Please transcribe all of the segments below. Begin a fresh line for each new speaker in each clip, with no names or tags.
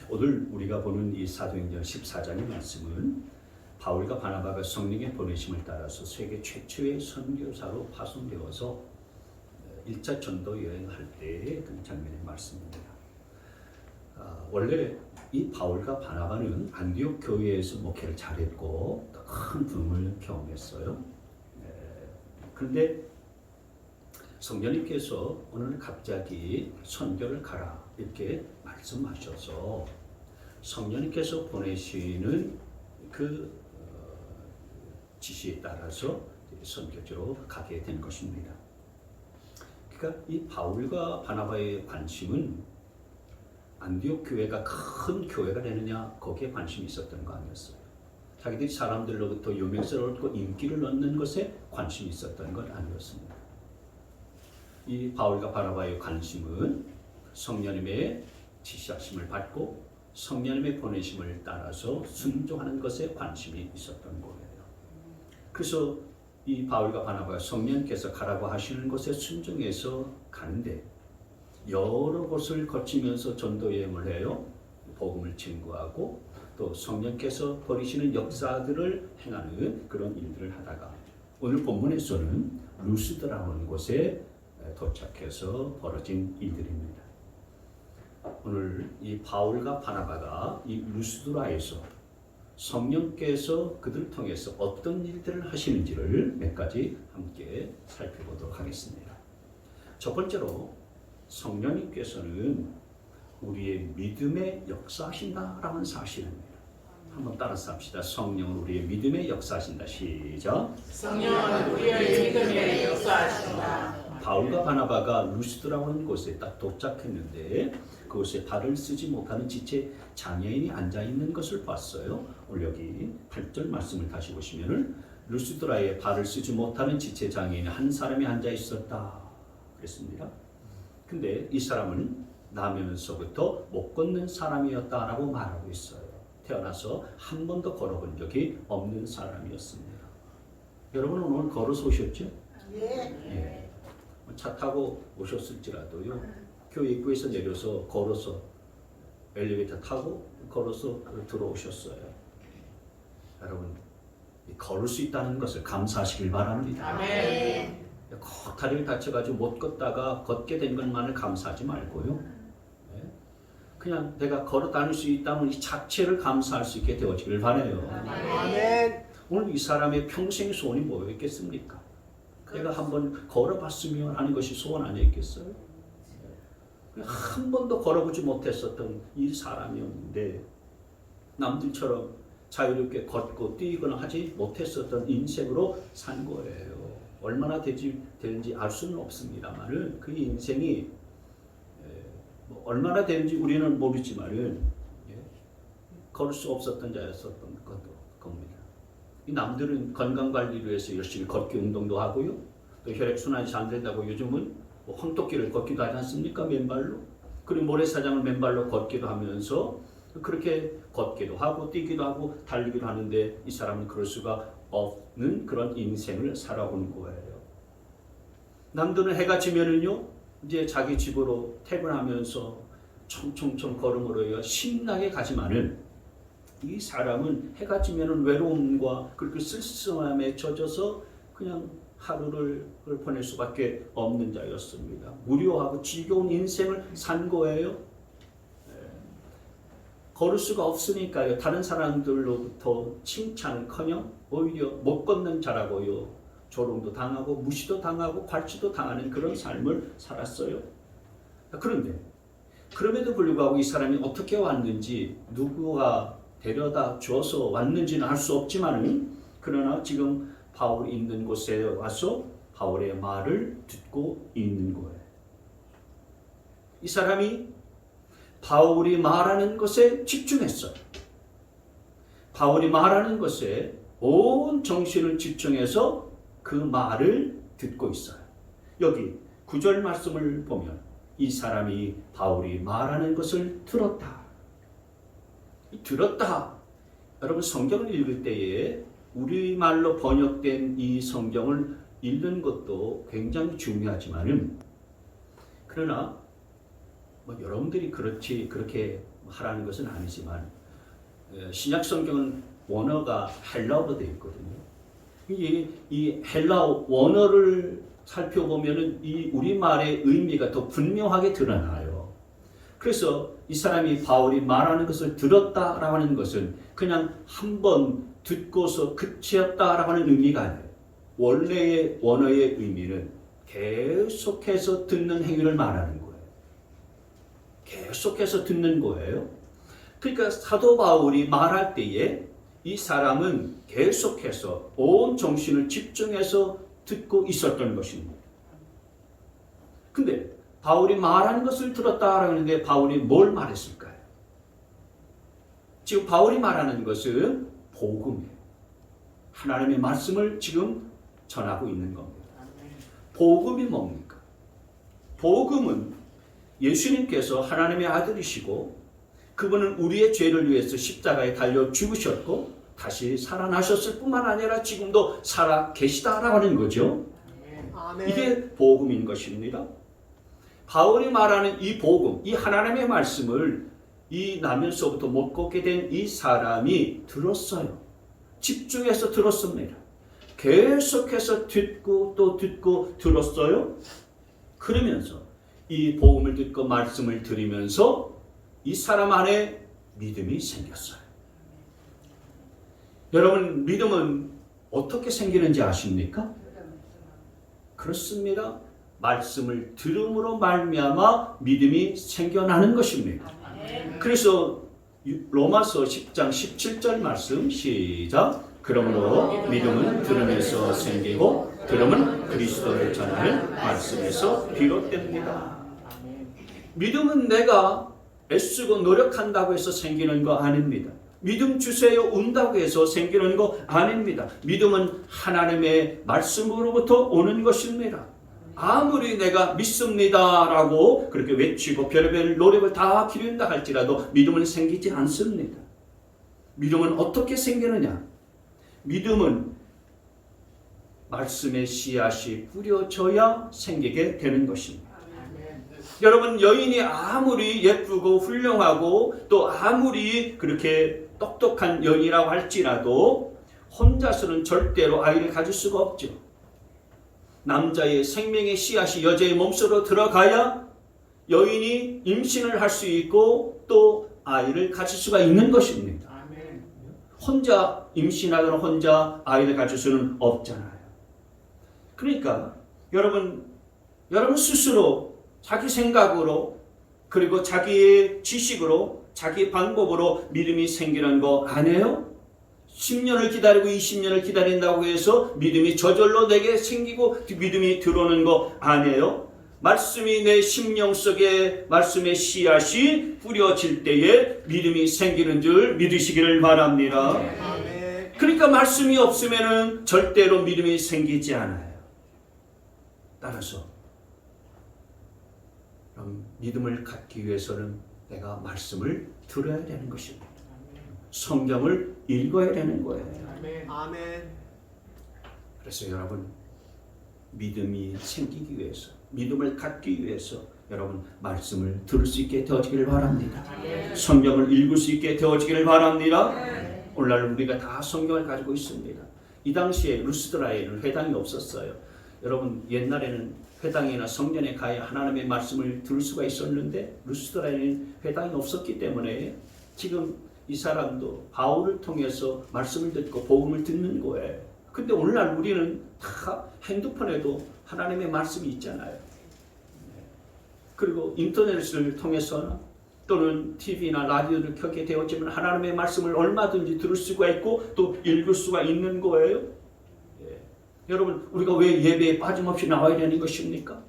오늘 우리가 보는 이 사도행전 14장의 말씀은 바울과 바나바가 성령의 보내심을 따라서 세계 최초의 선교사로 파송되어서 1차 전도 여행할 때의 그 장면의 말씀입니다. 원래 이 바울과 바나바는 안디옥 교회에서 목회를 잘했고 큰 부흥을 경험했어요. 그런데 성령님께서 오늘 갑자기 선교를 가라 이렇게 말씀하셔서 성령님께서 보내시는 그 지시에 따라서 선교지로 가게 된 것입니다. 그러니까 이 바울과 바나바의 관심은 안디옥 교회가 큰 교회가 되느냐 거기에 관심이 있었던 거 아니었어요. 자기들이 사람들로부터 유명세를 얻고 인기를 얻는 것에 관심이 있었던 건 아니었습니다. 이 바울과 바나바의 관심은 성령님의 지시하심을 받고 성령님의 보내심을 따라서 순종하는 것에 관심이 있었던 거예요. 그래서 이 바울과 바나바가 성령께서 가라고 하시는 곳에 순종해서 가는데 여러 곳을 거치면서 전도 여행을 해요. 복음을 증거하고 또 성령께서 벌이시는 역사들을 행하는 그런 일들을 하다가 오늘 본문에서는 루스드라는 곳에 도착해서 벌어진 일들입니다. 오늘 이 바울과 바나바가 이 루스드라에서 성령께서 그들을 통해서 어떤 일들을 하시는지를 몇 가지 함께 살펴보도록 하겠습니다. 첫 번째로 성령님께서는 우리의 믿음에 역사하신다라는 사실입니다. 한번 따라서 합시다. 성령은 우리의 믿음에 역사하신다. 시작.
성령은 우리의 믿음에 역사하신다.
바울과 바나바가 루스드라는 곳에 딱 도착했는데 그곳에 발을 쓰지 못하는 지체 장애인이 앉아있는 것을 봤어요. 오늘 여기 8절 말씀을 다시 보시면 루스드라에 발을 쓰지 못하는 지체 장애인 한 사람이 앉아있었다 그랬습니다. 근데 이 사람은 나면서부터 못 걷는 사람이었다라고 말하고 있어요. 태어나서 한 번도 걸어본 적이 없는 사람이었습니다. 여러분은 오늘 걸어서 오셨죠? 예. 차 타고 오셨을지라도요. 교회 입구에서 내려서 걸어서 엘리베이터 타고 걸어서 들어오셨어요. 여러분 걸을 수 있다는 것을 감사하시길 바랍니다.
아멘.
꼭 다리를 다쳐가지고 못 걷다가 걷게 된 것만을 감사하지 말고요. 그냥 내가 걸어 다닐 수 있다면 이 자체를 감사할 수 있게 되어지길 바라요.
아멘.
오늘 이 사람의 평생 소원이 뭐였겠습니까? 내가 한번 걸어봤으면 하는 것이 소원 아니었겠어요? 한 번도 걸어보지 못했었던 이 사람이었는데 남들처럼 자유롭게 걷고 뛰거나 하지 못했었던 인생으로 산 거예요. 얼마나 되는지 알 수는 없습니다만은 그 인생이 얼마나 되는지 우리는 모르지만은 걸을 수 없었던 자였었던 겁니다. 이 남들은 건강관리를 위해서 열심히 걷기 운동도 하고요. 또 혈액순환이 잘 된다고 요즘은 황토길을 걷기도 하지 않습니까? 맨발로. 그리고 모래사장을 맨발로 걷기도 하면서 그렇게 걷기도 하고 뛰기도 하고 달리기도 하는데 이 사람은 그럴 수가 없는 그런 인생을 살아온 거예요. 남들은 해가 지면은요 이제 자기 집으로 퇴근하면서 총총총 걸음으로요 신나게 가지만은 이 사람은 해가 지면은 외로움과 그렇게 쓸쓸함에 젖어서 그냥 하루를 보낼 수밖에 없는 자였습니다. 무료하고 지겨운 인생을 산 거예요. 걸을 수가 없으니까요. 다른 사람들로부터 칭찬은커녕 오히려 못 걷는 자라고요. 조롱도 당하고 무시도 당하고 관치도 당하는 그런 삶을 살았어요. 그런데 그럼에도 불구하고 이 사람이 어떻게 왔는지 누구가 데려다 줘서 왔는지는 알 수 없지만은 그러나 지금 바울이 있는 곳에 와서 바울의 말을 듣고 있는 거예요. 이 사람이 바울이 말하는 것에 집중했어요. 바울이 말하는 것에 온 정신을 집중해서 그 말을 듣고 있어요. 여기 9절 말씀을 보면 이 사람이 바울이 말하는 것을 들었다. 여러분 성경을 읽을 때에 우리말로 번역된 이 성경을 읽는 것도 굉장히 중요하지만은 그러나 여러분들이 그렇게 하라는 것은 아니지만 신약 성경은 원어가 헬라어로 되어 있거든요. 이 헬라어 원어를 살펴보면은 이 우리말의 의미가 더 분명하게 드러나요. 그래서 이 사람이 바울이 말하는 것을 들었다라고 하는 것은 그냥 한번 듣고서 그치었다라고 하는 의미가 아니에요. 원래의 원어의 의미는 계속해서 듣는 행위를 말하는 거예요. 계속해서 듣는 거예요. 그러니까 사도 바울이 말할 때에 이 사람은 계속해서 온 정신을 집중해서 듣고 있었던 것입니다. 근데 바울이 말하는 것을 들었다라고 하는데 바울이 뭘 말했을까요? 지금 바울이 말하는 것은 복음이에요. 하나님의 말씀을 지금 전하고 있는 겁니다. 복음이 뭡니까? 복음은 예수님께서 하나님의 아들이시고 그분은 우리의 죄를 위해서 십자가에 달려 죽으셨고 다시 살아나셨을 뿐만 아니라 지금도 살아 계시다라고 하는 거죠.
아멘.
이게 복음인 것입니다. 바울이 말하는 이 복음, 이 하나님의 말씀을 이 나면서부터 못 걷게 된 이 사람이 들었어요. 집중해서 들었습니다. 계속해서 듣고 또 듣고 들었어요. 그러면서 이 복음을 듣고 말씀을 들으면서 이 사람 안에 믿음이 생겼어요. 여러분, 믿음은 어떻게 생기는지 아십니까? 그렇습니다. 말씀을 들음으로 말미암아 믿음이 생겨나는 것입니다. 그래서 로마서 10장 17절 말씀 시작. 그러므로 믿음은 들음에서 생기고 들음은 그리스도를 전하는 말씀에서 비롯됩니다. 믿음은 내가 애쓰고 노력한다고 해서 생기는 거 아닙니다. 믿음 주세요 운다고 해서 생기는 거 아닙니다. 믿음은 하나님의 말씀으로부터 오는 것입니다. 아무리 내가 믿습니다라고 그렇게 외치고 별의별 노력을 다 기른다 할지라도 믿음은 생기지 않습니다. 믿음은 어떻게 생기느냐? 믿음은 말씀의 씨앗이 뿌려져야 생기게 되는 것입니다. 여러분, 여인이 아무리 예쁘고 훌륭하고 또 아무리 그렇게 똑똑한 여인이라고 할지라도 혼자서는 절대로 아이를 가질 수가 없죠. 남자의 생명의 씨앗이 여자의 몸속으로 들어가야 여인이 임신을 할 수 있고 또 아이를 가질 수가 있는 것입니다. 혼자 임신하거나 혼자 아이를 가질 수는 없잖아요. 그러니까 여러분 스스로 자기 생각으로 그리고 자기의 지식으로 자기 방법으로 믿음이 생기는 거 아니에요? 10년을 기다리고 20년을 기다린다고 해서 믿음이 저절로 내게 생기고 믿음이 들어오는 거 아니에요? 말씀이 내 심령 속에 말씀의 씨앗이 뿌려질 때에 믿음이 생기는 줄 믿으시기를 바랍니다. 그러니까 말씀이 없으면 절대로 믿음이 생기지 않아요. 따라서 믿음을 갖기 위해서는 내가 말씀을 들어야 되는 것입니다. 성경을 읽어야 되는 거예요.
아멘.
그래서 여러분, 믿음이 생기기 위해서, 믿음을 갖기 위해서 여러분 말씀을 들을 수 있게 되어지기를 바랍니다. 성경을 읽을 수 있게 되어지기를 바랍니다. 오늘날 우리가 다 성경을 가지고 있습니다. 이 당시에 루스드라에는 회당이 없었어요. 여러분, 옛날에는 회당이나 성전에 가야 하나님의 말씀을 들을 수가 있었는데 루스드라에는 회당이 없었기 때문에 지금 이 사람도 바울을 통해서 말씀을 듣고 복음을 듣는 거예요. 근데 오늘날 우리는 다 핸드폰에도 하나님의 말씀이 있잖아요. 그리고 인터넷을 통해서나 또는 TV나 라디오를 켜게 되었지만 하나님의 말씀을 얼마든지 들을 수가 있고 또 읽을 수가 있는 거예요. 여러분, 우리가 왜 예배에 빠짐없이 나와야 되는 것입니까?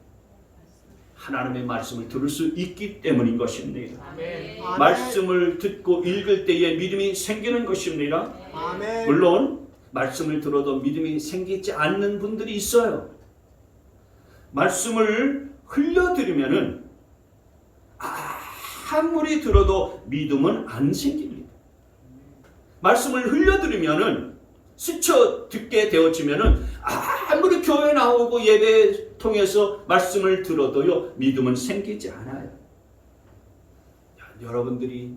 하나님의 말씀을 들을 수 있기 때문인 것입니다.
아멘.
말씀을 듣고 읽을 때에 믿음이 생기는 것입니다.
아멘.
물론 말씀을 들어도 믿음이 생기지 않는 분들이 있어요. 말씀을 흘려들으면은 아무리 들어도 믿음은 안 생깁니다. 말씀을 흘려들으면은 스쳐 듣게 되어지면은 아무리 교회 나오고 예배 통해서 말씀을 들어도요 믿음은 생기지 않아요. 여러분들이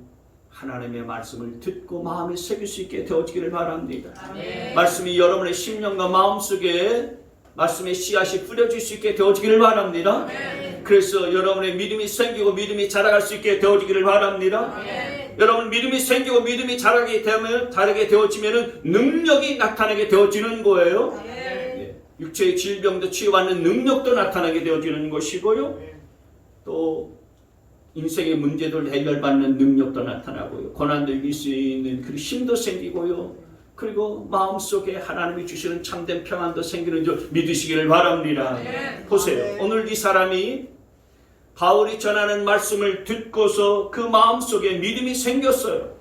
하나님의 말씀을 듣고 마음에 새길 수 있게 되어지기를 바랍니다.
아멘.
말씀이 여러분의 심령과 마음속에 말씀의 씨앗이 뿌려질 수 있게 되어지기를 바랍니다.
아멘.
그래서 여러분의 믿음이 생기고 믿음이 자라갈 수 있게 되어지기를 바랍니다.
아멘.
여러분 믿음이 생기고 믿음이 자라게 되어지면 능력이 나타나게 되어지는 거예요.
아멘.
예. 육체의 질병도 치유받는 능력도 나타나게 되어지는 것이고요. 또 인생의 문제들 해결받는 능력도 나타나고요. 고난도 이길 수 있는 그 힘도 생기고요. 그리고 마음속에 하나님이 주시는 참된 평안도 생기는 줄 믿으시기를 바랍니다.
아멘.
보세요. 오늘 이 사람이 바울이 전하는 말씀을 듣고서 그 마음속에 믿음이 생겼어요.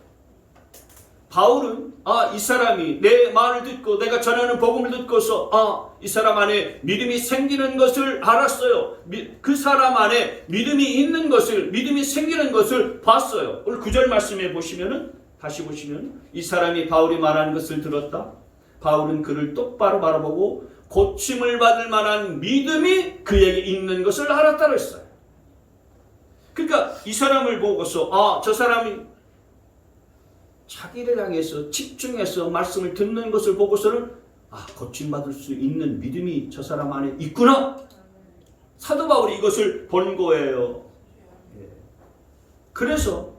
바울은 이 사람이 내 말을 듣고 내가 전하는 복음을 듣고서 이 사람 안에 믿음이 생기는 것을 알았어요. 그 사람 안에 믿음이 있는 것을, 믿음이 생기는 것을 봤어요. 오늘 9절 말씀에 보시면은 다시 보시면 이 사람이 바울이 말하는 것을 들었다. 바울은 그를 똑바로 바라보고 고침을 받을 만한 믿음이 그에게 있는 것을 알았다고 했어요. 그러니까 이 사람을 보고서 저 사람이 자기를 향해서 집중해서 말씀을 듣는 것을 보고서는 고침받을 수 있는 믿음이 저 사람 안에 있구나. 사도 바울이 이것을 본 거예요. 그래서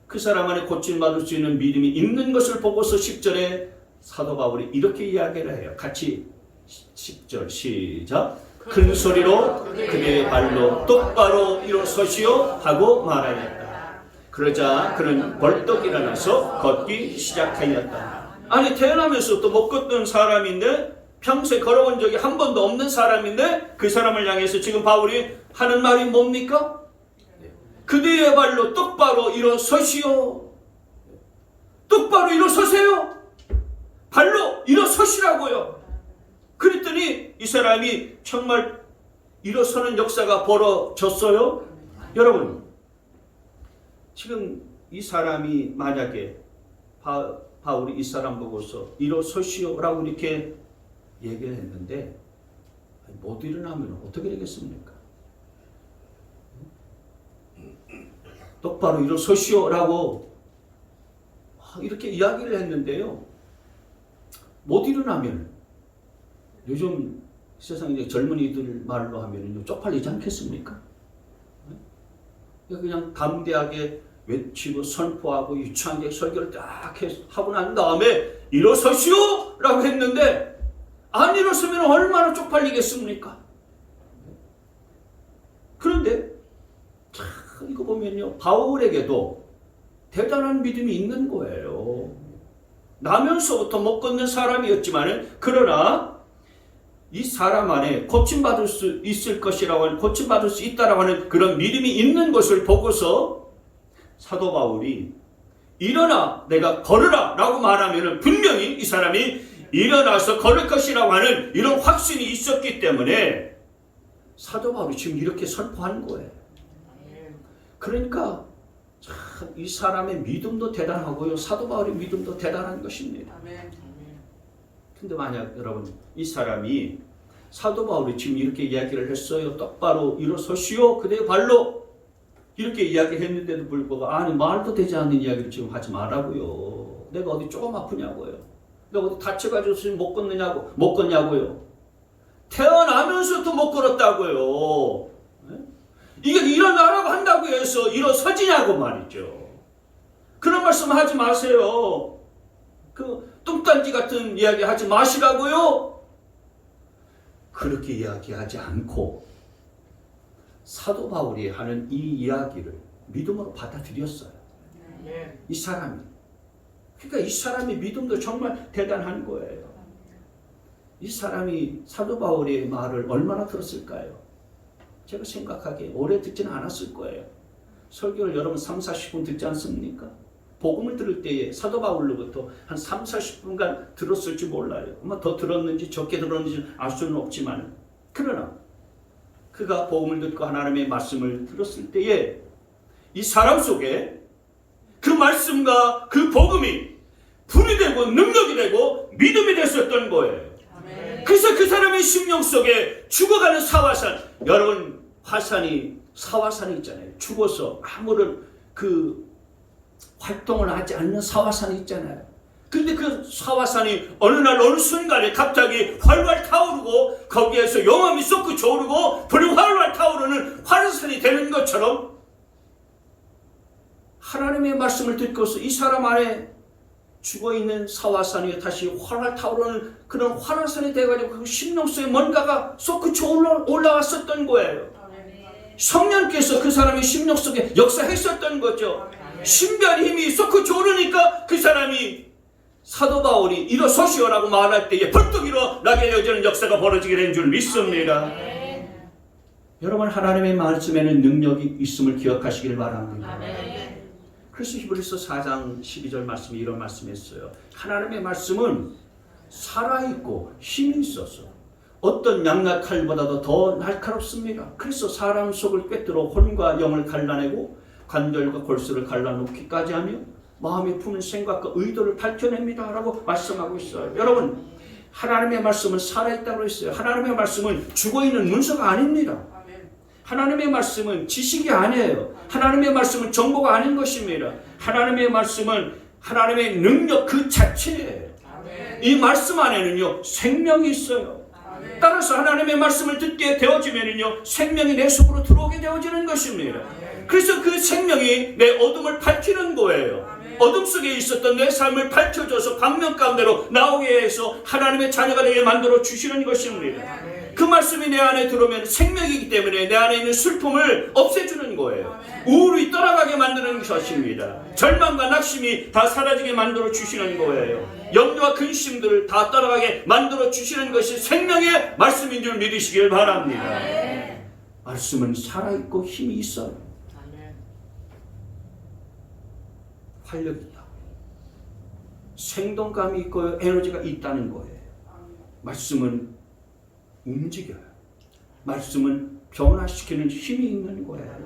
그 사람 안에 고침받을 수 있는 믿음이 있는 것을 보고서 10절에 사도 바울이 이렇게 이야기를 해요. 같이 10절 시작. 큰 소리로 그의 발로 똑바로 일어서시오 하고 말하였다. 그러자 그는 벌떡 일어나서 걷기 시작하였다. 아니 태어나면서 또 못 걷던 사람인데 평소에 걸어본 적이 한 번도 없는 사람인데 그 사람을 향해서 지금 바울이 하는 말이 뭡니까? 그대의 발로 똑바로 일어서시오. 똑바로 일어서세요. 발로 일어서시라고요. 그랬더니 이 사람이 정말 일어서는 역사가 벌어졌어요. 여러분 지금 이 사람이 만약에 바울이 이 사람 보고서 일어서시오라고 이렇게 얘기를 했는데 못 일어나면 어떻게 되겠습니까? 똑바로 일어서시오라고 이렇게 이야기를 했는데요. 못 일어나면 요즘 세상에 젊은이들 말로 하면 쪽팔리지 않겠습니까? 그냥 담대하게 외치고 선포하고 유창하게 설교를 딱 하고 난 다음에 일어서시오! 라고 했는데 안 일어서면 얼마나 쪽팔리겠습니까? 그런데 이거 보면요 바울에게도 대단한 믿음이 있는 거예요. 나면서부터 못 걷는 사람이었지만 그러나 이 사람 안에 고침받을 수 있을 것이라고 하는, 고침받을 수 있다라고 하는 그런 믿음이 있는 것을 보고서 사도 바울이 일어나 내가 걸으라 라고 말하면 분명히 이 사람이 일어나서 걸을 것이라고 하는 이런 확신이 있었기 때문에 사도 바울이 지금 이렇게 선포한 거예요. 그러니까 참 이 사람의 믿음도 대단하고요 사도 바울의 믿음도 대단한 것입니다. 근데 만약 여러분 이 사람이 사도 바울이 지금 이렇게 이야기를 했어요. 똑바로 일어서시오. 그대의 발로 이렇게 이야기했는데도 불구하고 아니 말도 되지 않는 이야기를 지금 하지 말라고요. 내가 어디 조금 아프냐고요. 내가 어디 다쳐가지고 지금 못 걷냐고요. 태어나면서도 못 걸었다고요. 이게 일어나라고 한다고 해서 일어서지냐고 말이죠. 그런 말씀 하지 마세요. 그 뚱딴지 같은 이야기 하지 마시라고요. 그렇게 이야기하지 않고 사도 바울이 하는 이 이야기를 믿음으로 받아들였어요. 이 사람이. 그러니까 이 사람의 믿음도 정말 대단한 거예요. 이 사람이 사도 바울의 말을 얼마나 들었을까요? 제가 생각하기에 오래 듣지는 않았을 거예요. 설교를 여러분 3-40분 듣지 않습니까? 복음을 들을 때에 사도 바울로부터 한 3-40분간 들었을지 몰라요. 아마 더 들었는지 적게 들었는지 알 수는 없지만 그러나 그가 복음을 듣고 하나님의 말씀을 들었을 때에 이 사람 속에 그 말씀과 그 복음이 불이 되고 능력이 되고 믿음이 됐었던 거예요. 그래서 그 사람의 심령 속에 죽어가는 사화산, 여러분 화산이 사화산이 있잖아요. 죽어서 아무런 그 활동을 하지 않는 사화산이 있잖아요. 근데 그 사화산이 어느 날 어느 순간에 갑자기 활활 타오르고 거기에서 용암이 솟구쳐 오르고 불이 활활 타오르는 활화산이 되는 것처럼 하나님의 말씀을 듣고서 이 사람 안에 죽어있는 사화산이 다시 활활 타오르는 그런 활화산이 돼가지고 그 심령 속에 뭔가가 솟구쳐 올라왔었던 거예요. 성령께서 그 사람의 심령 속에 역사했었던 거죠. 신비한 힘이 솟구쳐 오르니까 그 사람이 사도 바울이 일어서시오라고 말할 때에 벌떡 일어나게 되어지는 역사가 벌어지게 된 줄 믿습니다. 여러분, 하나님의 말씀에는 능력이 있음을 기억하시길 바랍니다. 그래서 히브리서 4장 12절 말씀이 이런 말씀이었어요. 하나님의 말씀은 살아있고 힘이 있어서 어떤 양날 칼보다도 더 날카롭습니다. 그래서 사람 속을 꿰뚫어 혼과 영을 갈라내고 관절과 골수를 갈라놓기까지 하며 마음에 품은 생각과 의도를 밝혀냅니다 라고 말씀하고 있어요. 여러분, 하나님의 말씀은 살아있다고 했어요. 하나님의 말씀은 죽어있는 문서가 아닙니다. 하나님의 말씀은 지식이 아니에요. 하나님의 말씀은 정보가 아닌 것입니다. 하나님의 말씀은 하나님의 능력 그 자체예요. 이 말씀 안에는요 생명이 있어요. 따라서 하나님의 말씀을 듣게 되어지면요 생명이 내 속으로 들어오게 되어지는 것입니다. 그래서 그 생명이 내 어둠을 밝히는 거예요. 어둠 속에 있었던 내 삶을 밝혀줘서 광명 가운데로 나오게 해서 하나님의 자녀가 되게 만들어 주시는 것입니다. 그 말씀이 내 안에 들어오면 생명이기 때문에 내 안에 있는 슬픔을 없애주는 거예요. 우울이 떠나가게 만드는 것입니다. 절망과 낙심이 다 사라지게 만들어 주시는 거예요. 염려와 근심들을 다 떠나가게 만들어 주시는 것이 생명의 말씀인 줄 믿으시길 바랍니다. 말씀은 살아있고 힘이 있어요. 활력이 있다. 생동감이 있고 에너지가 있다는 거예요. 말씀은 움직여요. 말씀은 변화시키는 힘이 있는 거예요.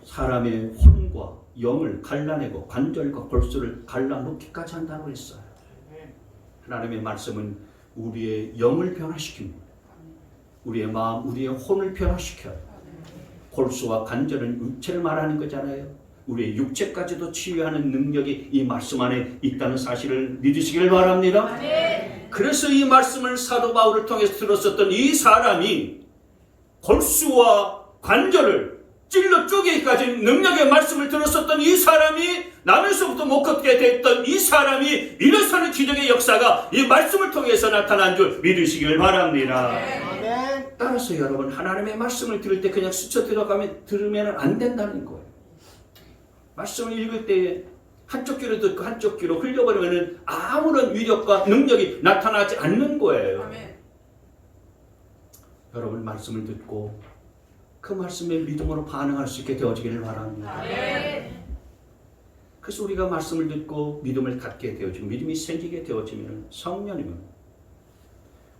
사람의 혼과 영을 갈라내고 관절과 골수를 갈라놓기까지 한다고 했어요. 하나님의 말씀은 우리의 영을 변화시킵니다. 우리의 마음, 우리의 혼을 변화시켜요. 골수와 관절은 육체를 말하는 거잖아요. 우리의 육체까지도 치유하는 능력이 이 말씀 안에 있다는 사실을 믿으시길 바랍니다. 그래서 이 말씀을 사도 바울을 통해서 들었었던 이 사람이 골수와 관절을 찔러 쪼개기까지 능력의 말씀을 들었었던 이 사람이 나면서부터 못 걷게 됐던 이 사람이 일어서는 기적의 역사가 이 말씀을 통해서 나타난 줄 믿으시길 바랍니다. 따라서 여러분, 하나님의 말씀을 들을 때 그냥 스쳐 들으면 안 된다는 거예요. 말씀을 읽을 때 한쪽 귀로 듣고 한쪽 귀로 흘려버리면 아무런 위력과 능력이 나타나지 않는 거예요. 여러분, 말씀을 듣고 그 말씀에 믿음으로 반응할 수 있게 되어지기를 바랍니다. 그래서 우리가 말씀을 듣고 믿음을 갖게 되어지고 믿음이 생기게 되어지면 성령님은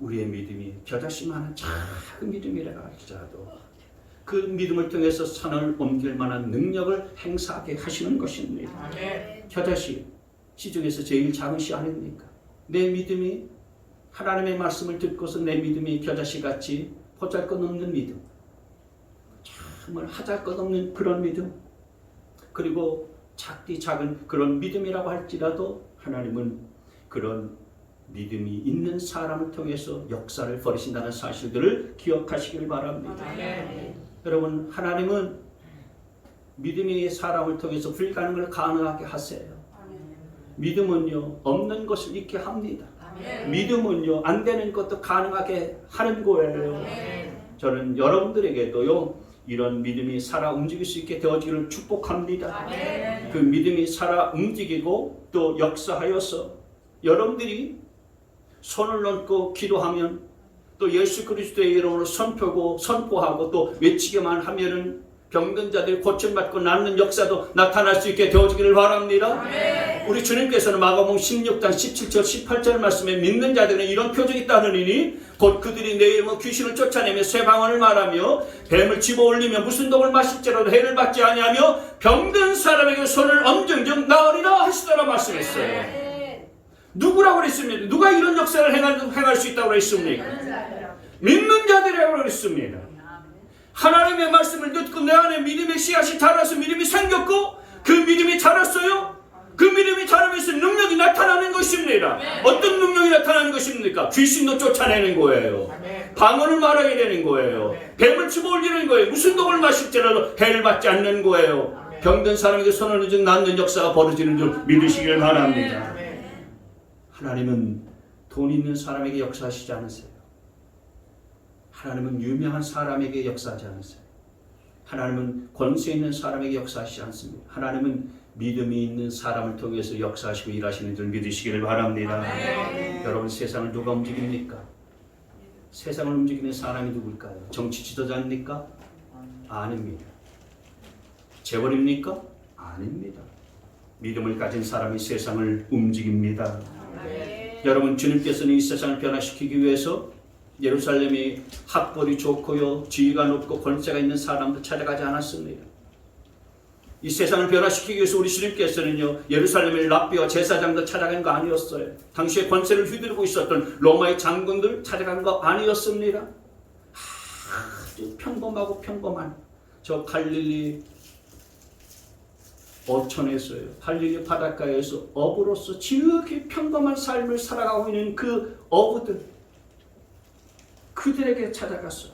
우리의 믿음이 겨자씨만한 작은 믿음이라 할지라도 그 믿음을 통해서 산을 옮길 만한 능력을 행사하게 하시는 것입니다. 겨자씨, 씨 중에서 제일 작은 씨 아닙니까? 내 믿음이 하나님의 말씀을 듣고서 내 믿음이 겨자씨같이 보잘것없는 믿음, 정말 하잘것없는 그런 믿음, 그리고 작디 작은 그런 믿음이라고 할지라도 하나님은 그런 믿음이 있는 사람을 통해서 역사를 벌이신다는 사실들을 기억하시길 바랍니다. 여러분, 하나님은 믿음의 사람을 통해서 불가능을 가능하게 하세요. 믿음은요, 없는 것을 있게 합니다. 믿음은요, 안 되는 것도 가능하게 하는 거예요. 저는 여러분들에게도요, 이런 믿음이 살아 움직일 수 있게 되어지기를 축복합니다. 그 믿음이 살아 움직이고 또 역사하여서 여러분들이 손을 얹고 기도하면 또 예수 그리스도의 이름으로 선포하고 또 외치기만 하면은 병든 자들이 고침받고 낫는 역사도 나타날 수 있게 되어지기를 바랍니다. 우리 주님께서는 마가복음 16장 17절 18절 말씀에 믿는 자들은 이런 표적이 따르리니 곧 그들이 내 이름으로 귀신을 쫓아내며 새 방언을 말하며 뱀을 집어올리며 무슨 독을 마실지라도 해를 받지 아니하며 병든 사람에게 손을 얹은즉 나으리라 하시더라 말씀했어요. 누구라고 그랬습니까? 누가 이런 역사를 행할 수 있다고 그랬습니까? 믿는 자들이라고 그랬습니다. 하나님의 말씀을 듣고 내 안에 믿음의 씨앗이 자라서 믿음이 생겼고 그 믿음이 자랐어요. 그 믿음이 자라면서 능력이 나타나는 것입니다. 어떤 능력이 나타나는 것입니까? 귀신도 쫓아내는 거예요. 방언을 말하게 되는 거예요. 뱀을 집어올리는 거예요. 무슨 독을 마실지라도 해를 받지 않는 거예요. 병든 사람에게 손을 얹은 낫는 역사가 벌어지는 줄 믿으시길 바랍니다. 하나님은 돈 있는 사람에게 역사하시지 않으세요. 하나님은 유명한 사람에게 역사하지 않으세요. 하나님은 권세 있는 사람에게 역사하시지 않습니다. 하나님은 믿음이 있는 사람을 통해서 역사하시고 일하시는 줄 믿으시기를 바랍니다. 여러분, 세상을 누가 움직입니까? 세상을 움직이는 사람이 누굴까요? 정치 지도자입니까? 아닙니다. 재벌입니까? 아닙니다. 믿음을 가진 사람이 세상을 움직입니다. 여러분, 주님께서는 이 세상을 변화시키기 위해서 예루살렘이 학벌이 좋고요, 지위가 높고 권세가 있는 사람도 찾아가지 않았습니다. 이 세상을 변화시키기 위해서 우리 주님께서는요, 예루살렘의 랍비와 제사장도 찾아간 거 아니었어요. 당시에 권세를 휘두르고 있었던 로마의 장군들 찾아간 거 아니었습니다. 아주 평범하고 평범한 저 갈릴리 어촌에서요, 갈릴리 바닷가에서 어부로서 지극히 평범한 삶을 살아가고 있는 그 어부들, 그들에게 찾아갔어요.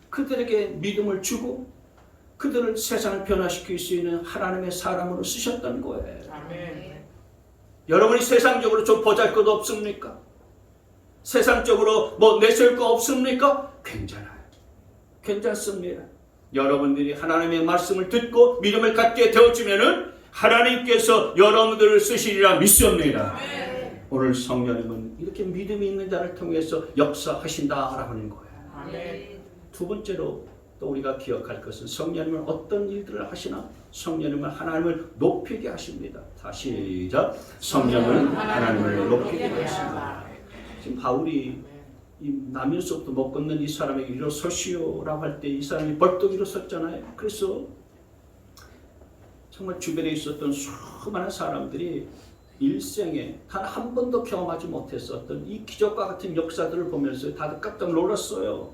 그들에게 믿음을 주고 그들을 세상을 변화시킬 수 있는 하나님의 사람으로 쓰셨던 거예요. 아멘. 여러분이 세상적으로 좀 보잘것 없습니까? 세상적으로 뭐 내세울 거 없습니까? 괜찮아요. 괜찮습니다. 여러분들이 하나님의 말씀을 듣고 믿음을 갖게 되어지면은 하나님께서 여러분들을 쓰시리라 믿습니다. 아멘. 오늘 성령님은 이렇게 믿음이 있는 자를 통해서 역사하신다라고 하는 거예요. 아멘. 두 번째로 또 우리가 기억할 것은 성령님은 어떤 일들을 하시나? 성령님은 하나님을 높이게 하십니다. 다시 시작. 성령은 하나님을 높이게 하십니다. 지금 바울이 이 나면서부터 못 걷는 이 사람에게 일어서시오라고 할 때 이 사람이 벌떡 일어섰잖아요. 그래서 정말 주변에 있었던 수많은 사람들이 일생에 단 한 번도 경험하지 못했었던 이 기적과 같은 역사들을 보면서 다들 깜짝 놀랐어요.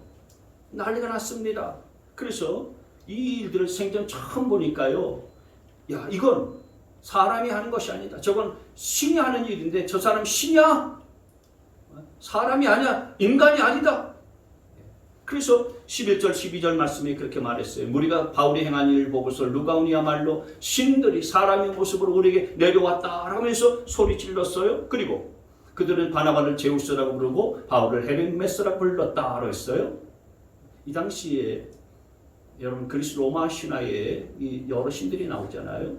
난리가 났습니다. 그래서 이 일들을 생전 처음 보니까요, 야, 이건 사람이 하는 것이 아니다. 저건 신이 하는 일인데 저 사람 신이야? 사람이 아니야. 인간이 아니다. 그래서 11절 12절 말씀에 그렇게 말했어요. 우리가 바울이 행한 일을 보고서 루가온이야말로 신들이 사람의 모습으로 우리에게 내려왔다 하면서 소리 질렀어요. 그리고 그들은 바나바를 제우스라고 부르고 바울을 헤르메스라고 불렀다고 했어요. 이 당시에 여러분 그리스 로마 신화에 이 여러 신들이 나오잖아요.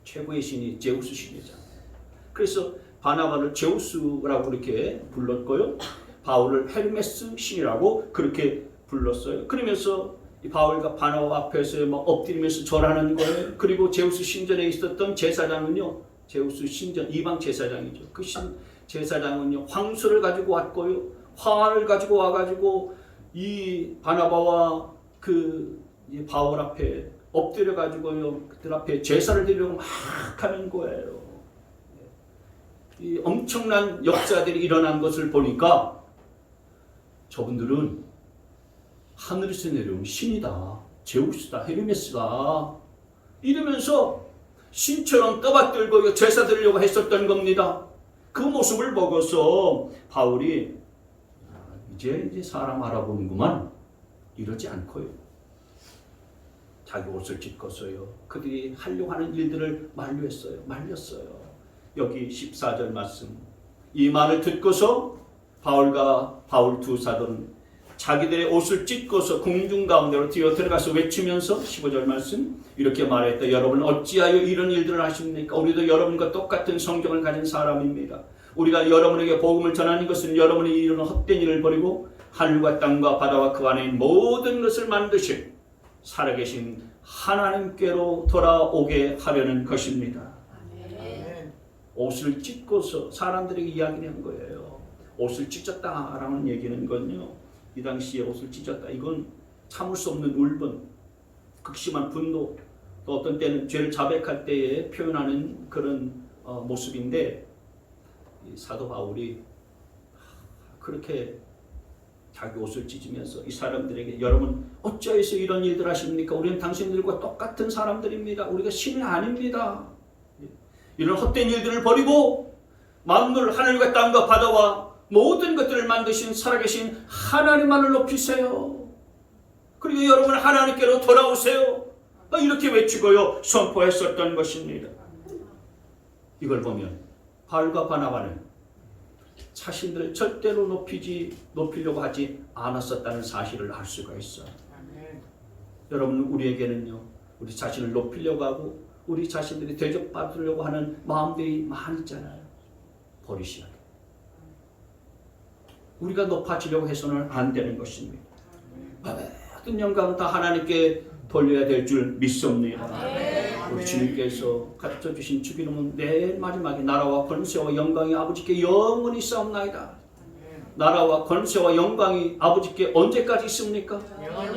최고의 신이 제우스 신이잖아요. 그래서 바나바를 제우스라고 그렇게 불렀고요, 바울을 헤르메스 신이라고 그렇게 불렀어요. 그러면서 이 바울과 바나바 앞에서 막 엎드리면서 절하는 거예요. 그리고 제우스 신전에 있었던 제사장은요, 제우스 신전 이방 제사장이죠. 그 제사장은요, 황소를 가지고 왔고요, 화를 가지고 와가지고 이 바나바와 이 바울 앞에 엎드려 가지고요, 그들 앞에 제사를 드리려고 막 하는 거예요. 이 엄청난 역사들이 일어난 것을 보니까 저분들은 하늘에서 내려온 신이다, 제우스다, 헤르메스다 이러면서 신처럼 떠받들고 제사 드리려고 했었던 겁니다. 그 모습을 보고서 바울이 이제 사람 알아보는구만 이러지 않고요, 자기 옷을 찢었어요. 그들이 하려고 하는 일들을 말렸어요. 여기 14절 말씀, 이 말을 듣고서 바울과 바울 두 사도는 자기들의 옷을 찢고서 궁중 가운데로 뛰어 들어가서 외치면서 15절 말씀 이렇게 말했다. 여러분 어찌하여 이런 일들을 하십니까? 우리도 여러분과 똑같은 성경을 가진 사람입니다. 우리가 여러분에게 복음을 전하는 것은 여러분이 이루는 헛된 일을 버리고 하늘과 땅과 바다와 그 안에 모든 것을 만드신 살아계신 하나님께로 돌아오게 하려는 것입니다. 옷을 찢고서 사람들에게 이야기를 한 거예요. 옷을 찢었다라는 얘기는 건요, 이 당시에 옷을 찢었다, 이건 참을 수 없는 울분, 극심한 분노, 또 어떤 때는 죄를 자백할 때에 표현하는 그런 모습인데, 이 사도 바울이 그렇게 자기 옷을 찢으면서 이 사람들에게 여러분 어찌해서 이런 일들 하십니까? 우리는 당신들과 똑같은 사람들입니다. 우리가 신이 아닙니다. 이런 헛된 일들을 버리고 만물 하늘과 땅과 바다와 모든 것들을 만드신 살아계신 하나님만을 높이세요. 그리고 여러분 하나님께로 돌아오세요. 이렇게 외치고요 선포했었던 것입니다. 이걸 보면 바울과 바나바는 자신들을 절대로 높이려고 하지 않았었다는 사실을 알 수가 있어요. 여러분 우리에게는요 우리 자신을 높이려고 하고 우리 자신들이 대접받으려고 하는 마음들이 많이 있잖아요. 버리셔야 돼요. 우리가 높아지려고 해서는 안 되는 것입니다. 모든 영광은 다 하나님께 돌려야 될 줄 믿습니다. 우리 주님께서 가르쳐 주신 주기름은 내일 마지막에 나라와 권세와 영광이 아버지께 영원히 있사옵나이다. 나라와 권세와 영광이 아버지께 언제까지 있습니까?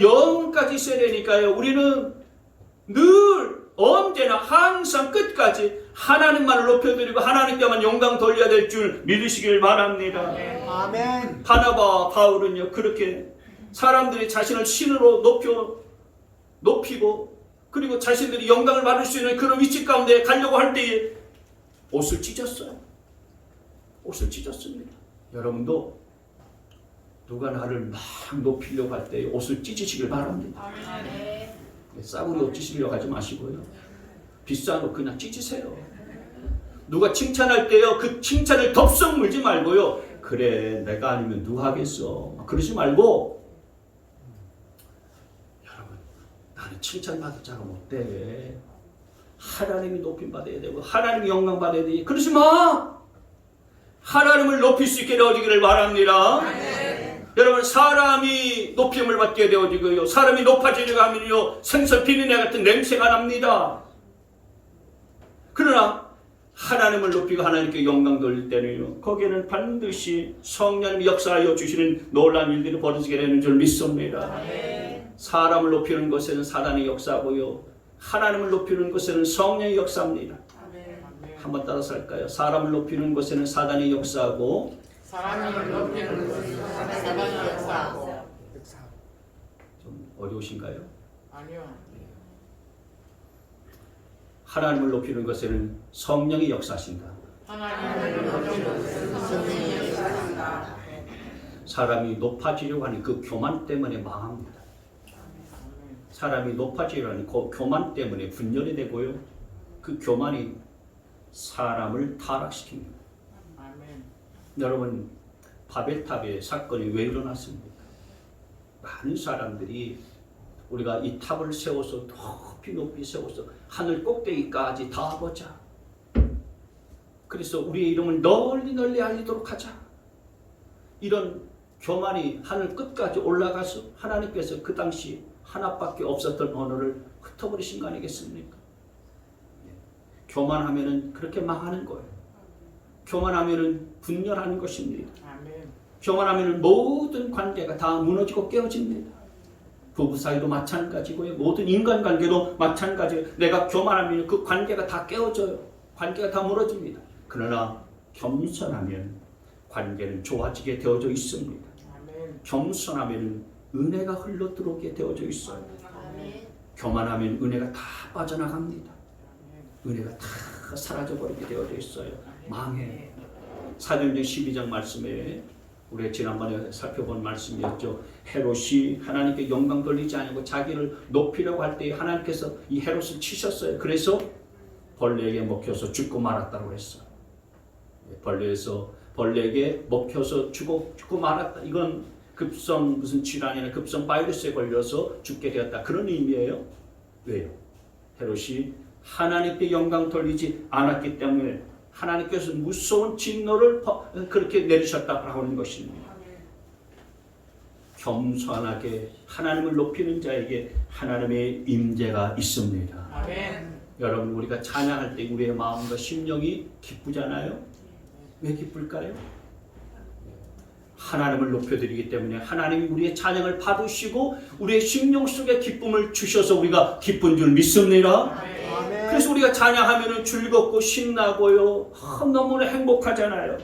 영원까지 있어야 되니까요. 우리는 늘 언제나 항상 끝까지 하나님만을 높여드리고 하나님께만 영광 돌려야 될 줄 믿으시길 바랍니다.
아멘.
바나바와 바울은요 그렇게 사람들이 자신을 신으로 높이고 그리고 자신들이 영광을 받을 수 있는 그런 위치 가운데 가려고 할 때에 옷을 찢었어요. 옷을 찢었습니다. 여러분도 누가 나를 막 높이려고 할 때 옷을 찢으시길 바랍니다. 싸구려 옷 찢으려고 하지 마시고요. 비싼 옷 그냥 찢으세요. 누가 칭찬할 때요 그 칭찬을 덥석 물지 말고요. 그래 내가 아니면 누가 하겠어. 그러지 말고 여러분 나는 칭찬받을 자가 못 돼. 하나님이 높임 받아야 되고 하나님이 영광 받아야 돼. 그러지 마. 하나님을 높일 수 있게 되어지기를 바랍니다. 여러분 사람이 높임을 받게 되어지고요. 사람이 높아지려고 하면요 생선 비린내 같은 냄새가 납니다. 그러나 하나님을 높이고 하나님께 영광 돌릴 때는요 거기에는 반드시 성령님이 역사하여 주시는 놀라운 일들이 벌어지게 되는 줄 믿습니다. 사람을 높이는 것에는 사단의 역사고요 하나님을 높이는 것에는 성령의 역사입니다. 한번 따라서 할까요? 사람을 높이는 것에는 사단의 역사하고
사람을 높이는 것은 사단의 역사하고.
좀 어려우신가요?
아니요.
하나님을 높이는 것에는 성령이 역사하신다.
하나님을 높이는 것은 성령의 역사하신다.
사람이 높아지려고 하는 그 교만 때문에 망합니다. 사람이 높아지려고 하는 그 교만 때문에 분열이 되고요. 그 교만이 사람을 타락시킵니다.
아멘.
여러분 바벨탑의 사건이 왜 일어났습니까? 많은 사람들이 우리가 이 탑을 세워서 높이 세워서 하늘 꼭대기까지 다 보자. 그래서 우리의 이름을 널리 알리도록 하자. 이런 교만이 하늘 끝까지 올라가서 하나님께서 그 당시 하나밖에 없었던 언어를 흩어버리신 거 아니겠습니까? 교만하면은 그렇게 망하는 거예요. 교만하면은 분열하는 것입니다.
아멘.
교만하면은 모든 관계가 다 무너지고 깨어집니다. 부부 사이도 마찬가지고요. 모든 인간관계도 마찬가지예요. 내가 교만하면 그 관계가 다 깨어져요. 관계가 다 무너집니다. 그러나 겸손하면 관계는 좋아지게 되어져 있습니다.
아멘.
겸손하면 은혜가 흘러 들어오게 되어져 있어요. 교만하면 은혜가 다 빠져나갑니다. 은혜가 다 사라져버리게 되어져 있어요. 망해. 사도행전 12장 말씀에 우리가 지난번에 살펴본 말씀이었죠. 헤롯이 하나님께 영광 돌리지 않고 자기를 높이려고 할 때 하나님께서 이 헤롯을 치셨어요. 그래서 벌레에게 먹혀서 죽고 말았다고 했어요. 벌레에게 먹혀서 죽고 말았다. 이건 급성 무슨 질환이나 급성 바이러스에 걸려서 죽게 되었다. 그런 의미예요. 왜요? 헤롯이 하나님께 영광 돌리지 않았기 때문에 하나님께서 무서운 진노를 그렇게 내리셨다고 하는 것입니다. 겸손하게 하나님을 높이는 자에게 하나님의 임재가 있습니다.
아멘.
여러분 우리가 찬양할 때 우리의 마음과 심령이 기쁘잖아요. 왜 기쁠까요? 하나님을 높여드리기 때문에 하나님이 우리의 찬양을 받으시고 우리의 심령 속에 기쁨을 주셔서 우리가 기쁜 줄 믿습니다.
아멘.
그래서 우리가 찬양하면 즐겁고 신나고요. 너무나 행복하잖아요.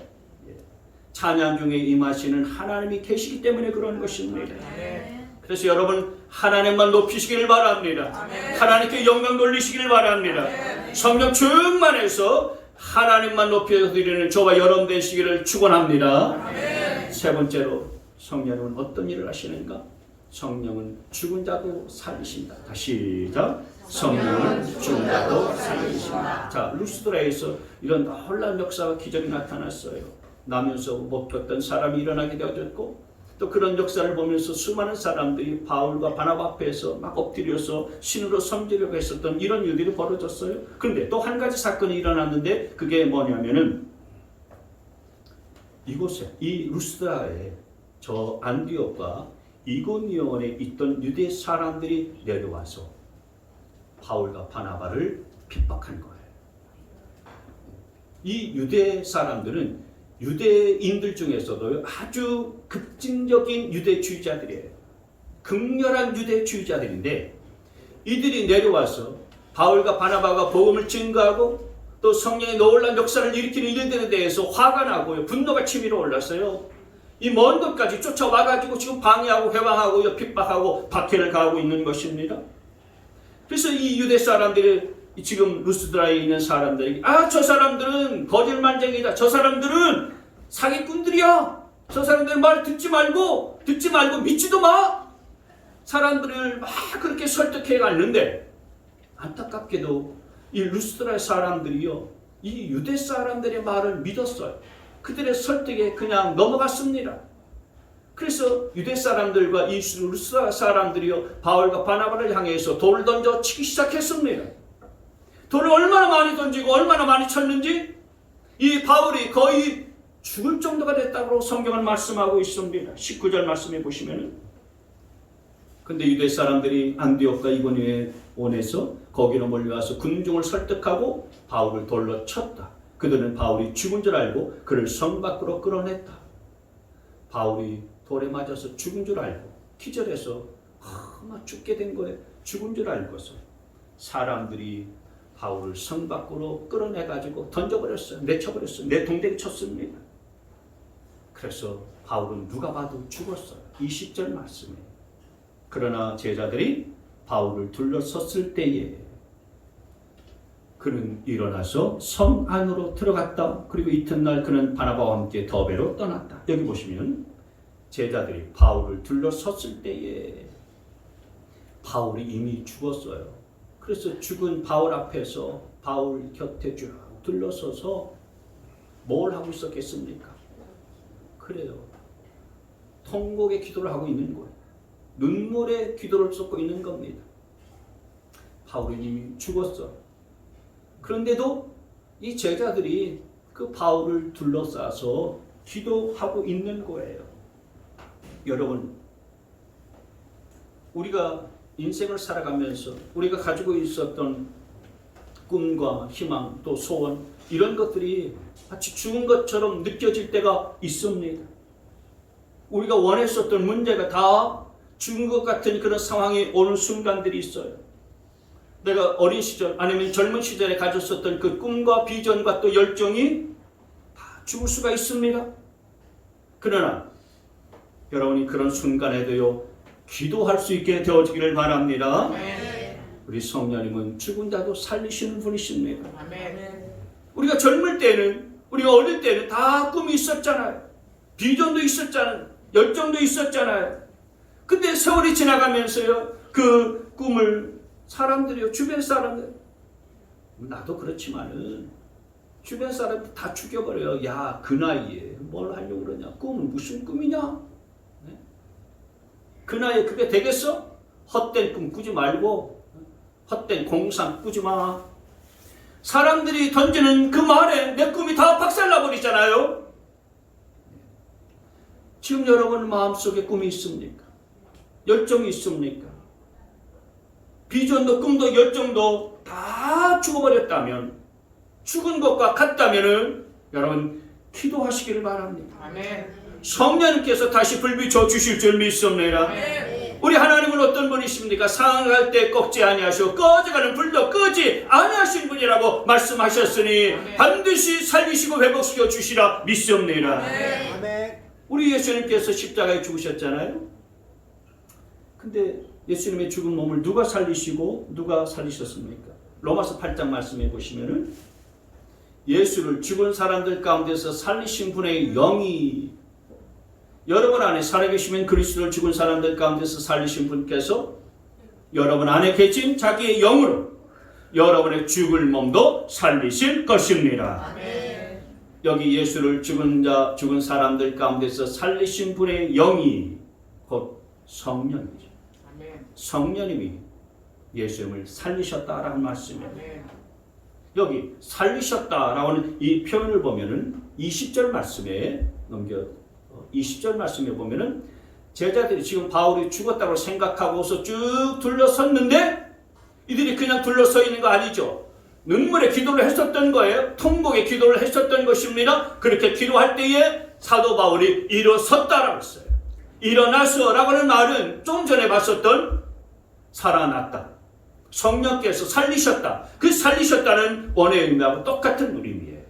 찬양 중에 임하시는 하나님이 계시기 때문에 그런 것입니다.
아멘.
그래서 여러분 하나님만 높이시기를 바랍니다. 하나님께 영광 돌리시기를 바랍니다. 성령 충만해서 하나님만 높여드리는 저와 여러분 되시기를 축원합니다. 세 번째로 성령은 어떤 일을 하시는가? 성령은 죽은 자도 살리신다. 다시 시작. 성령은 죽은 자도 살리신다. 자, 루스드라에서 이런 놀라운 역사와 기적이 나타났어요. 나면서 못 걷던 사람이 일어나게 되어졌고, 또 그런 역사를 보면서 수많은 사람들이 바울과 바나바 앞에서 막 엎드려서 신으로 섬기려고 했었던 이런 일들이 벌어졌어요. 그런데 또 한 가지 사건이 일어났는데 그게 뭐냐면은 이곳에 이 루스드라에 저 안디옥과 이고니온에 있던 유대 사람들이 내려와서 바울과 바나바를 핍박한 거예요. 이 유대 사람들은 유대인들 중에서도 아주 급진적인 유대주의자들이에요. 극렬한 유대주의자들인데 이들이 내려와서 바울과 바나바가 복음을 증거하고 또 성령의 놀라운 역사를 일으키는 일들에 대해서 화가 나고요. 분노가 치밀어 올랐어요. 이 먼 곳까지 쫓아와가지고 지금 방해하고 회방하고 핍박하고 박해를 가하고 있는 것입니다. 그래서 이 유대 사람들이 지금 루스드라에 있는 사람들에게 저 사람들은 거짓말쟁이다. 저 사람들은 사기꾼들이야. 저 사람들 말 듣지 말고 믿지도 마. 사람들을 막 그렇게 설득해 갔는데 안타깝게도 이 루스드라 사람들이요, 이 유대 사람들의 말을 믿었어요. 그들의 설득에 그냥 넘어갔습니다. 그래서 유대 사람들과 이 루스드라 사람들이요, 바울과 바나바를 향해서 돌을 던져 치기 시작했습니다. 돌을 얼마나 많이 던지고 얼마나 많이 쳤는지 이 바울이 거의 죽을 정도가 됐다고 성경은 말씀하고 있습니다. 19절 말씀해 보시면은, 근데 유대 사람들이 안디옥과 이고니온에서 거기로 몰려와서 군중을 설득하고 바울을 돌로 쳤다. 그들은 바울이 죽은 줄 알고 그를 성 밖으로 끌어냈다. 바울이 돌에 맞아서 죽은 줄 알고 기절해서 막 죽게 된 거예요. 죽은 줄 알고서 사람들이 바울을 성 밖으로 끌어내가지고 던져버렸어요. 내쳐버렸어요. 내 동댕이 쳤습니다. 그래서 바울은 누가 봐도 죽었어요. 20절 말씀에. 그러나 제자들이 바울을 둘러섰을 때에 그는 일어나서 성 안으로 들어갔다. 그리고 이튿날 그는 바나바와 함께 더베로 떠났다. 여기 보시면 제자들이 바울을 둘러섰을 때에 바울이 이미 죽었어요. 그래서 죽은 바울 앞에서 바울 곁에 쭉 둘러서서 뭘 하고 있었겠습니까? 그래요. 통곡의 기도를 하고 있는 거예요. 눈물의 기도를 쏟고 있는 겁니다. 바울은 이미 죽었어. 그런데도 이 제자들이 그 바울을 둘러싸서 기도하고 있는 거예요. 여러분, 우리가 인생을 살아가면서 우리가 가지고 있었던 꿈과 희망 또 소원 이런 것들이 마치 죽은 것처럼 느껴질 때가 있습니다. 우리가 원했었던 문제가 다 죽은 것 같은 그런 상황이 오는 순간들이 있어요. 내가 어린 시절 아니면 젊은 시절에 가졌었던 그 꿈과 비전과 또 열정이 다 죽을 수가 있습니다. 그러나 여러분이 그런 순간에도요 기도할 수 있게 되어지기를 바랍니다.
아멘.
우리 성령님은 죽은 자도 살리시는 분이십니다.
아멘.
우리가 젊을 때는, 우리가 어릴 때는 다 꿈이 있었잖아요. 비전도 있었잖아요. 열정도 있었잖아요. 근데 세월이 지나가면서요 그 꿈을 사람들이요, 주변 사람들, 나도 그렇지만은 주변 사람들 다 죽여버려요. 야, 그 나이에 뭘 하려고 그러냐? 꿈은 무슨 꿈이냐? 네? 그 나이에 그게 되겠어? 헛된 꿈 꾸지 말고 헛된 공상 꾸지 마. 사람들이 던지는 그 말에 내 꿈이 다 박살나버리잖아요. 지금 여러분 마음속에 꿈이 있습니까? 열정이 있습니까? 비전도 꿈도 열정도 다 죽어버렸다면, 죽은 것과 같다면은 여러분 기도하시기를 바랍니다.
아멘.
성령님께서 다시 불비춰 주실 줄 믿습니다.
아멘.
우리 하나님은 어떤 분이십니까? 상할 때 꺾지 아니하시고 꺼져가는 불도 끄지 아니하신 분이라고 말씀하셨으니 반드시 살리시고 회복시켜 주시라 믿습니다.
아멘.
우리 예수님께서 십자가에 죽으셨잖아요. 근데 예수님의 죽은 몸을 누가 살리시고 누가 살리셨습니까? 로마서 8장 말씀해 보시면은 예수를 죽은 사람들 가운데서 살리신 분의 영이 여러분 안에 살아계시면 그리스도를 죽은 사람들 가운데서 살리신 분께서 여러분 안에 계신 자기의 영으로 여러분의 죽을 몸도 살리실 것입니다.
아멘.
여기 예수를 죽은 사람들 가운데서 살리신 분의 영이 곧 성령이죠.
아멘.
성령님이 예수님을 살리셨다라는 말씀이에요.
아멘.
여기 살리셨다라고 하는 이 표현을 보면은 20절 말씀에 20절 말씀에 보면은 제자들이 지금 바울이 죽었다고 생각하고서 쭉 둘러섰는데 이들이 그냥 둘러서 있는 거 아니죠. 눈물의 기도를 했었던 거예요. 통곡의 기도를 했었던 것입니다. 그렇게 기도할 때에 사도 바울이 일어섰다라고 했어요. 일어나서라고 하는 말은 좀 전에 봤었던 살아났다. 성령께서 살리셨다. 그 살리셨다는 원의 의미하고 똑같은 의미예요.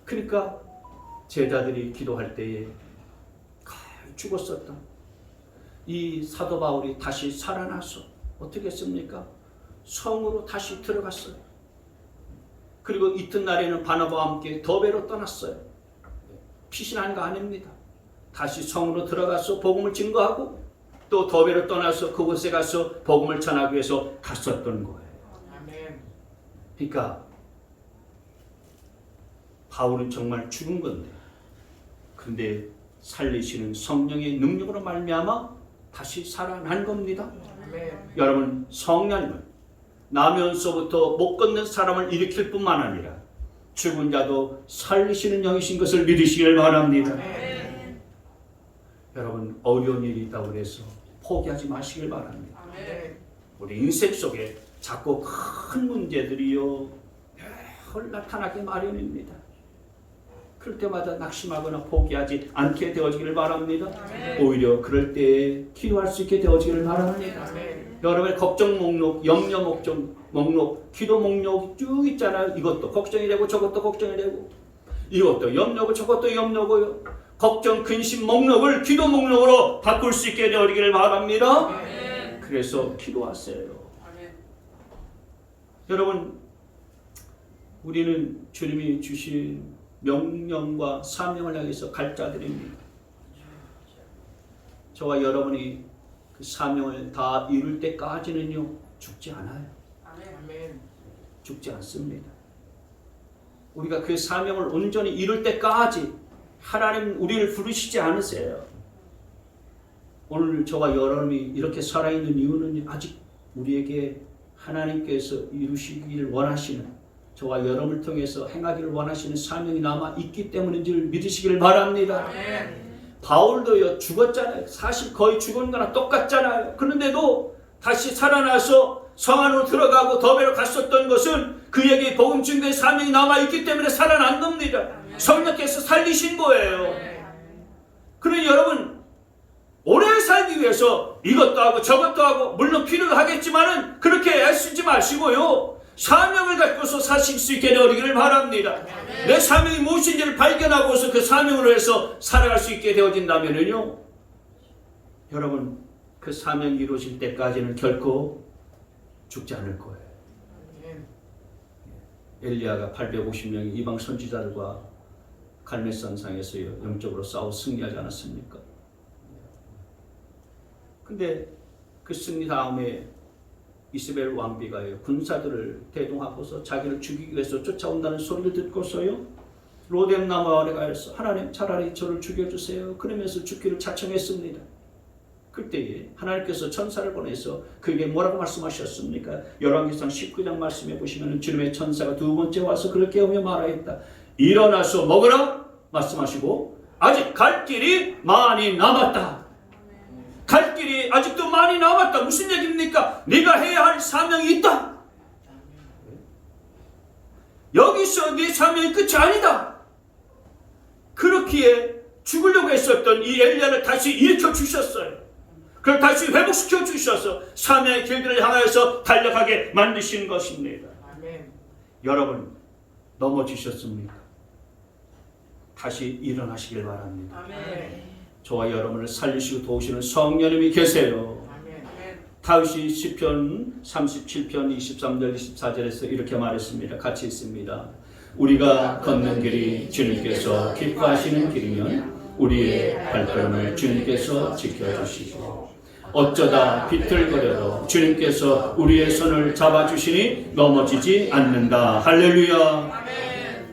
그러니까 제자들이 기도할 때에 죽었었다. 이 사도 바울이 다시 살아나서 어떻게 했습니까? 성으로 다시 들어갔어요. 그리고 이튿날에는 바나바와 함께 더베로 떠났어요. 피신한 거 아닙니다. 다시 성으로 들어가서 복음을 증거하고 또 더베로 떠나서 그곳에 가서 복음을 전하기 위해서 갔었던 거예요.
아멘.
그러니까 바울은 정말 죽은 건데 근데 살리시는 성령의 능력으로 말미암아 다시 살아난 겁니다.
아멘.
여러분 성령님은 나면서부터 못 걷는 사람을 일으킬 뿐만 아니라 죽은 자도 살리시는 영이신 것을 믿으시길 바랍니다.
아멘.
여러분 어려운 일이 있다고 해서 포기하지 마시길 바랍니다.
아멘.
우리 인생 속에 자꾸 큰 문제들이요 늘 나타나기 마련입니다. 그럴 때마다 낙심하거나 포기하지 않게 되어지기를 바랍니다. 오히려 그럴 때에 기도할 수 있게 되어지기를 바랍니다.
아멘.
여러분의 걱정 목록, 염려 목록, 기도 목록 쭉 있잖아요. 이것도 걱정이 되고 저것도 걱정이 되고 이것도 염려고 저것도 염려고요. 걱정, 근심 목록을 기도 목록으로 바꿀 수 있게 되어지기를 바랍니다.
아멘.
그래서 기도하세요.
아멘.
여러분 우리는 주님이 주신 명령과 사명을 향해서 갈 자들입니다. 저와 여러분이 그 사명을 다 이룰 때까지는요 죽지 않아요.
아멘.
죽지 않습니다. 우리가 그 사명을 온전히 이룰 때까지 하나님 우리를 부르시지 않으세요. 오늘 저와 여러분이 이렇게 살아있는 이유는 아직 우리에게 하나님께서 이루시기를 원하시는 저와 여러분을 통해서 행하기를 원하시는 사명이 남아 있기 때문인 줄 믿으시기를 바랍니다.
아멘.
바울도요 죽었잖아요. 사실 거의 죽은 거나 똑같잖아요. 그런데도 다시 살아나서 성 안으로 들어가고 더베로 갔었던 것은 그에게 복음 증거의 사명이 남아 있기 때문에 살아난 겁니다. 성령께서 살리신 거예요. 그러니 여러분 오래 살기 위해서 이것도 하고 저것도 하고 물론 필요하겠지만은 그렇게 애쓰지 마시고요. 사명을 갖고서 사실 수 있게 되어지기를 바랍니다. 내 사명이 무엇인지를 발견하고서 그 사명으로 해서 살아갈 수 있게 되어진다면요. 여러분 그 사명이 이루어질 때까지는 결코 죽지 않을 거예요. 엘리야가 850명의 이방 선지자들과 갈멜산상에서 영적으로 싸워 승리하지 않았습니까? 근데 그 승리 다음에 이스라엘 왕비가 군사들을 대동하고서 자기를 죽이기 위해서 쫓아온다는 소리를 듣고서요 로뎀나무 아래 가서 하나님 차라리 저를 죽여주세요 그러면서 죽기를 자청했습니다. 그때에 하나님께서 천사를 보내서 그에게 뭐라고 말씀하셨습니까? 열왕기상 19장 말씀해 보시면 주님의 천사가 두 번째 와서 그를 깨우며 말하였다. 일어나서 먹으라 말씀하시고 아직 갈 길이 많이 남았다. 갈 길이 아직도 많이 남았다. 무슨 얘기입니까? 네가 해야 할 사명이 있다. 여기서 네 사명이 끝이 아니다. 그렇기에 죽으려고 했었던 이 엘리야를 다시 일으켜 주셨어요. 그걸 다시 회복시켜 주셔서 삶의 길들을 향하여서 달려가게 만드신 것입니다.
아멘.
여러분 넘어지셨습니까? 다시 일어나시길 바랍니다.
아멘.
저와 여러분을 살리시고 도우시는 성령님이 계세요.
아멘.
다윗이 시편 37편 23절 24절에서 이렇게 말했습니다. 같이 있습니다. 우리가 걷는 길이 주님께서 기뻐하시는 길이면 우리의 발걸음을 주님께서 지켜주시고 어쩌다 비틀거려도 주님께서 우리의 손을 잡아주시니 넘어지지 않는다. 할렐루야.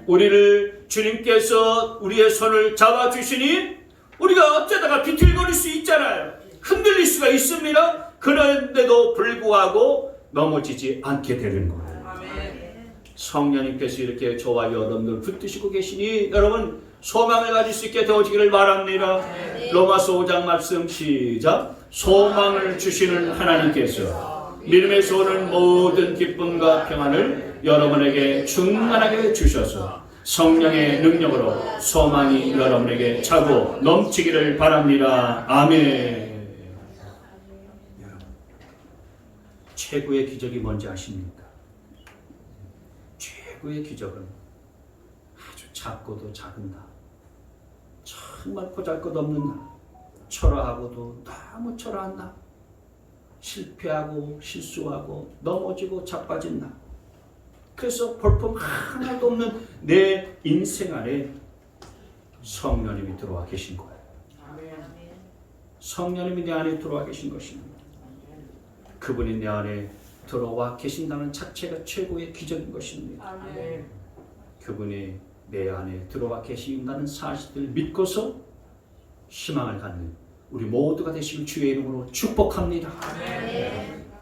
우리를 주님께서 우리의 손을 잡아주시니 우리가 어쩌다가 비틀거릴 수 있잖아요. 흔들릴 수가 있습니다. 그런데도 불구하고 넘어지지 않게 되는 거예요. 성령님께서 이렇게 저와 여러분들 붙드시고 계시니 여러분 소망을 가질 수 있게 되어지기를 바랍니다. 로마서 5장 말씀 시작. 소망을 주시는 하나님께서 믿음에서 오는 모든 기쁨과 평안을 여러분에게 충만하게 주셔서 성령의 능력으로 소망이 여러분에게 차고 넘치기를 바랍니다. 아멘. 여러분, 최고의 기적이 뭔지 아십니까? 최고의 기적은 아주 작고도 작은 나, 정말 보잘것없는 나, 초라하고도 너무 초라한 나, 실패하고 실수하고 넘어지고 자빠진 나, 그래서 볼품 하나도 없는 내 인생 안에 성령님이 들어와 계신 거예요. 성령님이 내 안에 들어와 계신 것입니다. 그분이 내 안에 들어와 계신다는 자체가 최고의 기적인 것입니다. 그분이 내 안에 들어와 계신다는 사실을 믿고서 희망을 갖는 우리 모두가 되시길 주의 이름으로 축복합니다.